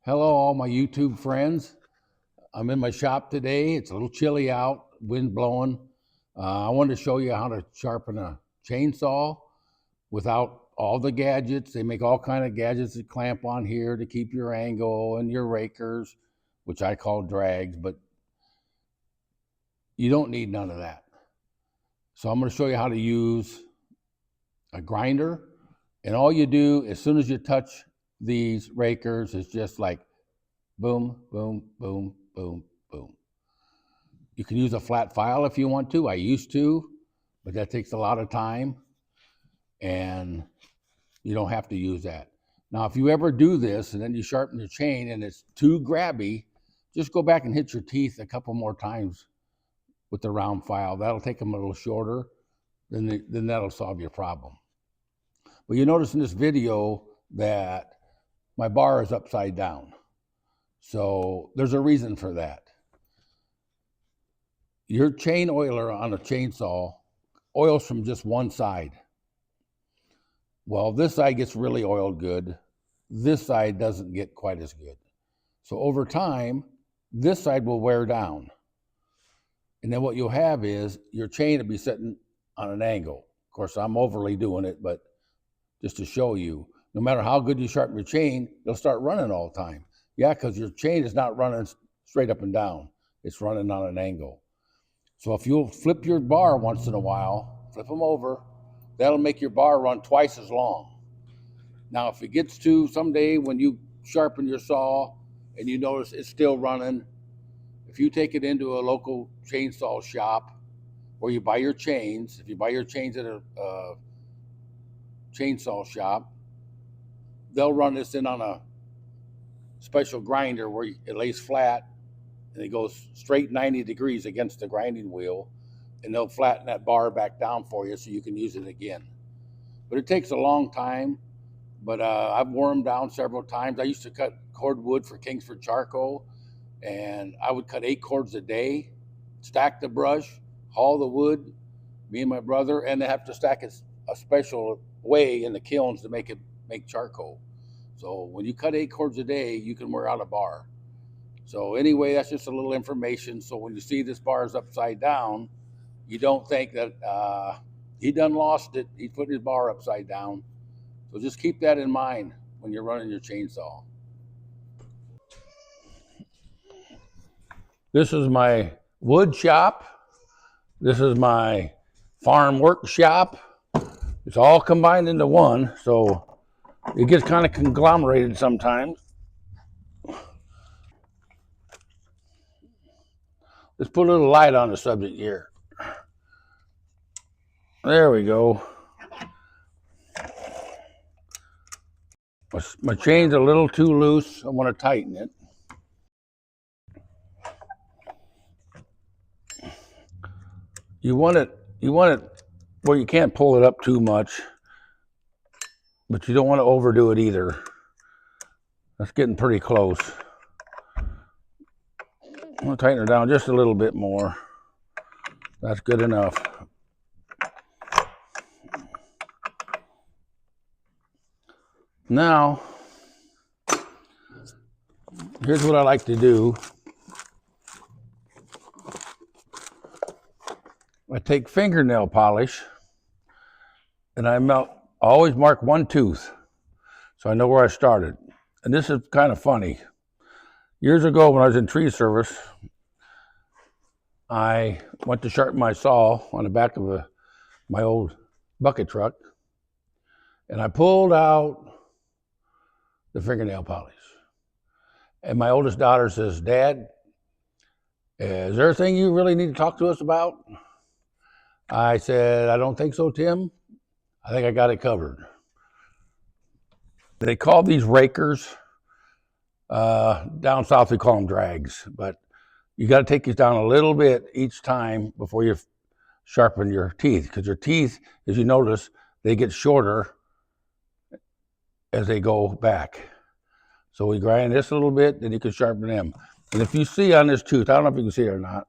Hello, all my YouTube friends. I'm in my shop today. It's a little chilly out, wind blowing. I wanted to show you how to sharpen a chainsaw without all the gadgets. They make all kind of gadgets that clamp on here to keep your angle and your rakers, which I call drags, but you don't need none of that. So I'm going to show you how to use a grinder. And all you do as soon as you touch these rakers is just like boom, boom, boom, boom, boom. You can use a flat file if you want to. I used to, but that takes a lot of time and you don't have to use that. Now, if you ever do this and then you sharpen your chain and it's too grabby, just go back and hit your teeth a couple more times with the round file. That'll take them a little shorter, then that'll solve your problem. But you notice in this video that my bar is upside down. So there's a reason for that. Your chain oiler on a chainsaw oils from just one side. Well, this side gets really oiled good. This side doesn't get quite as good. So over time, this side will wear down. And then what you'll have is your chain will be sitting on an angle. Of course, I'm overly doing it, but just to show you, no matter how good you sharpen your chain, it'll start running all the time. Yeah, because your chain is not running straight up and down. It's running on an angle. So if you'll flip your bar once in a while, flip them over, that'll make your bar run twice as long. Now, if it gets to someday when you sharpen your saw and you notice it's still running, if you take it into a local chainsaw shop where you buy your chains, if you buy your chains at a chainsaw shop, they'll run this in on a special grinder where it lays flat and it goes straight 90 degrees against the grinding wheel, and they'll flatten that bar back down for you so you can use it again. But it takes a long time, but I've worn them down several times. I used to cut cordwood for Kingsford Charcoal, and I would cut 8 cords a day, stack the brush, haul the wood, me and my brother, and they have to stack it a special way in the kilns to make charcoal. So when you cut 8 cords a day, you can wear out a bar. So anyway, that's just a little information. So when you see this bar is upside down, you don't think that he done lost it. He's putting his bar upside down. So just keep that in mind when you're running your chainsaw. This is my wood shop. This is my farm workshop. It's all combined into one, so it gets kind of conglomerated sometimes. Let's put a little light on the subject here. There we go. My chain's a little too loose. I want to tighten it. You want it where you can't pull it up too much, but you don't want to overdo it either. That's getting pretty close. I'm going to tighten her down just a little bit more. That's good enough. Now, here's what I like to do. I take fingernail polish and I always mark one tooth so I know where I started. And this is kind of funny. Years ago when I was in tree service, I went to sharpen my saw on the back of my old bucket truck, and I pulled out the fingernail polish. And my oldest daughter says, "Dad, is there a thing you really need to talk to us about?" I said, "I don't think so, Tim. I think I got it covered." They call these rakers. Down south we call them drags, but you got to take these down a little bit each time before you sharpen your teeth, because your teeth, as you notice, they get shorter as they go back. So we grind this a little bit, then you can sharpen them. And if you see on this tooth, I don't know if you can see it or not,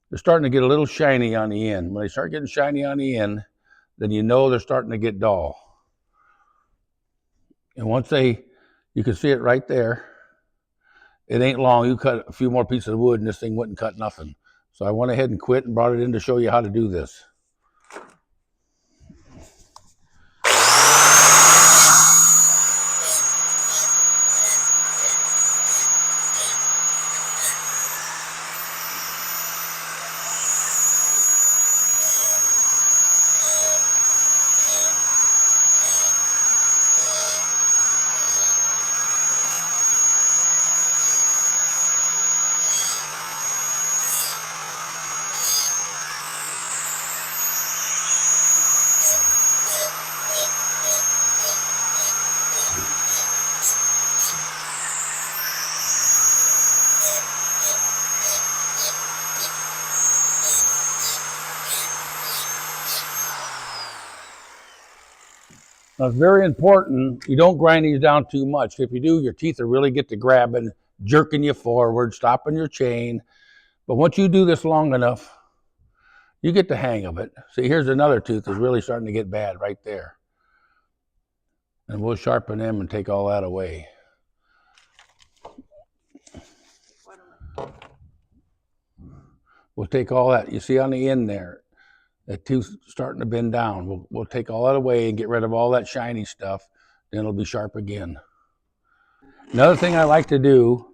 they're starting to get a little shiny on the end. When they start getting shiny on the end, then you know they're starting to get dull. And once you can see it right there. it ain't long. You cut a few more pieces of wood and this thing wouldn't cut nothing. So I went ahead and quit and brought it in to show you how to do this. Now, it's very important you don't grind these down too much. If you do, your teeth will really get to grabbing, jerking you forward, stopping your chain. But once you do this long enough, you get the hang of it. See, here's another tooth that's really starting to get bad right there. And we'll sharpen them and take all that away. We'll take all that. You see on the end there, that tooth's starting to bend down. We'll take all that away and get rid of all that shiny stuff. Then it'll be sharp again. Another thing I like to do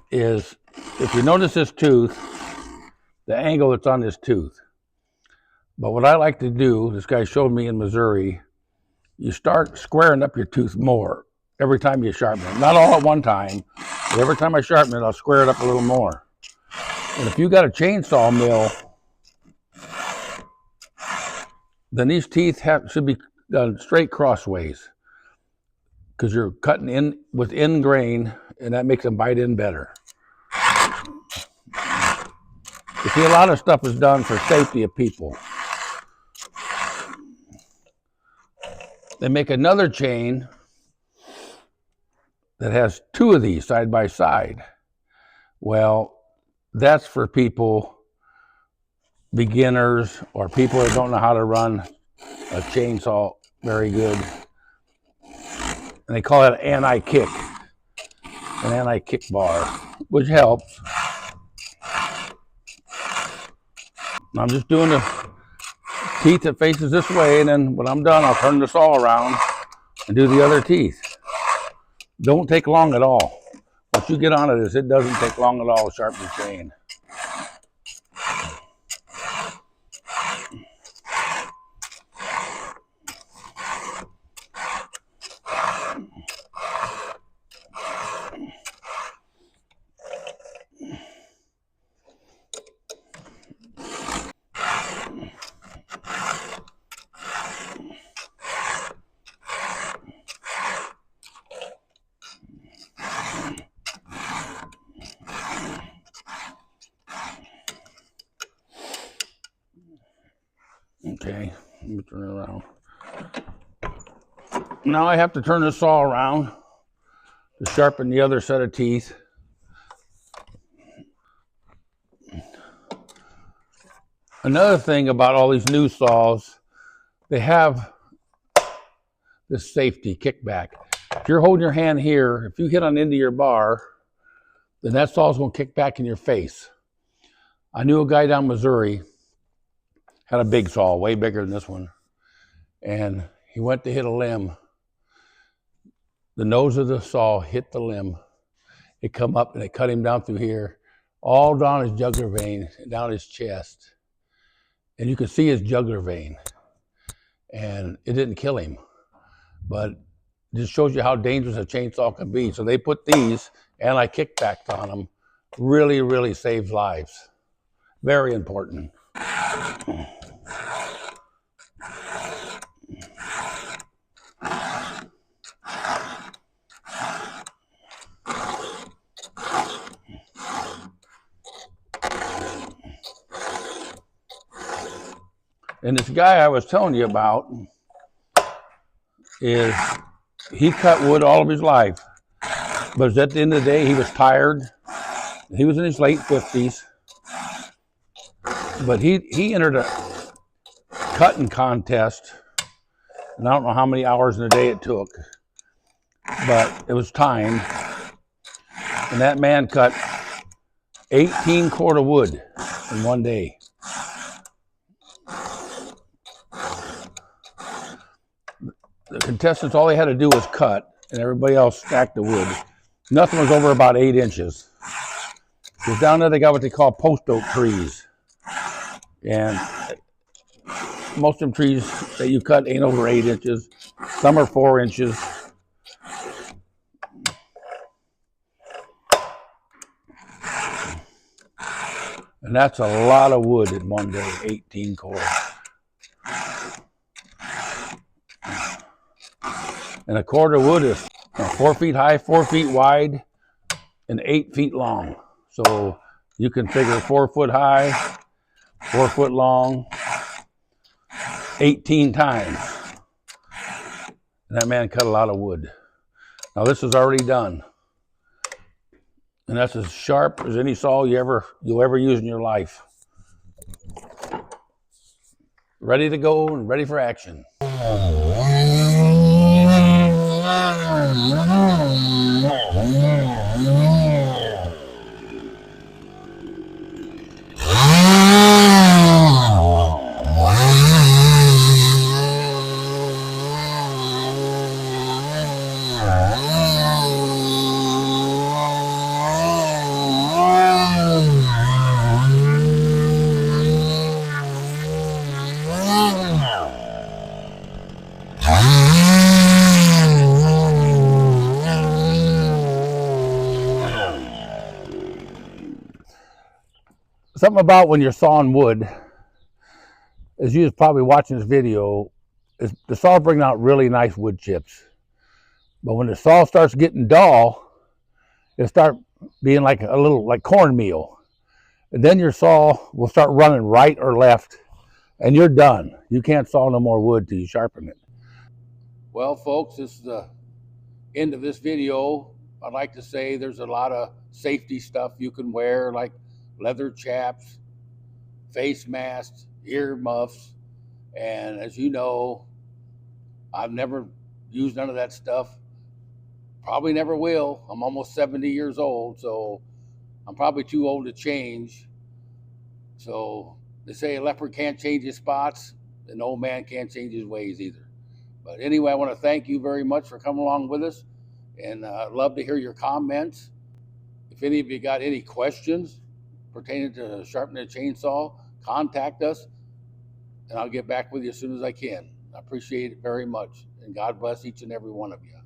is, if you notice this tooth, the angle that's on this tooth. But what I like to do, this guy showed me in Missouri, you start squaring up your tooth more every time you sharpen it. Not all at one time, but every time I sharpen it, I'll square it up a little more. And if you got a chainsaw mill, then these teeth should be done straight crossways, because you're cutting in with end grain, and that makes them bite in better. You see, a lot of stuff is done for safety of people. They make another chain that has two of these side by side. Well, that's for people, beginners, or people that don't know how to run a chainsaw very good. And they call it an anti-kick bar, which helps. I'm just doing the teeth that faces this way, and then when I'm done, I'll turn the saw around and do the other teeth. Don't take long at all. Once you get onto this, it doesn't take long at all to sharpen the chain. Okay, let me turn it around. Now I have to turn the saw around to sharpen the other set of teeth. Another thing about all these new saws, they have this safety kickback. If you're holding your hand here, if you hit on into your bar, then that saw's going to kick back in your face. I knew a guy down in Missouri, had a big saw, way bigger than this one, and he went to hit a limb. The nose of the saw hit the limb. It come up and it cut him down through here, all down his jugular vein, down his chest. And you could see his jugular vein. And it didn't kill him, but it just shows you how dangerous a chainsaw can be. So they put these anti-kickbacks on them. Really, really saves lives. Very important. And this guy I was telling you about, is he cut wood all of his life, but at the end of the day he was tired. He was in his late 50s, but he entered a cutting contest, and I don't know how many hours in a day it took, but it was timed. And that man cut 18 cord of wood in one day. The contestants, all they had to do was cut, and everybody else stacked the wood. Nothing was over about 8 inches. Because down there they got what they call post oak trees. And most of them trees that you cut ain't over 8 inches. Some are 4 inches. And that's a lot of wood in one day, 18 cord. And a cord of wood is 4 feet high, 4 feet wide, and 8 feet long. So you can figure 4 foot high, 4 foot long, 18 times. And that man cut a lot of wood. Now this is already done. And that's as sharp as any saw you'll ever use in your life. Ready to go and ready for action. Something about when you're sawing wood, as you was probably watching this video, is the saw bringing out really nice wood chips. But when the saw starts getting dull, it'll start being like a little like cornmeal. And then your saw will start running right or left, and you're done. You can't saw no more wood till you sharpen it. Well, folks, this is the end of this video. I'd like to say there's a lot of safety stuff you can wear, like leather chaps, face masks, ear muffs. And as you know, I've never used none of that stuff. Probably never will. I'm almost 70 years old, so I'm probably too old to change. So they say a leopard can't change his spots, an old man can't change his ways either. But anyway, I want to thank you very much for coming along with us, and I'd love to hear your comments. If any of you got any questions pertaining to sharpening a chainsaw, contact us, and I'll get back with you as soon as I can. I appreciate it very much, and God bless each and every one of you.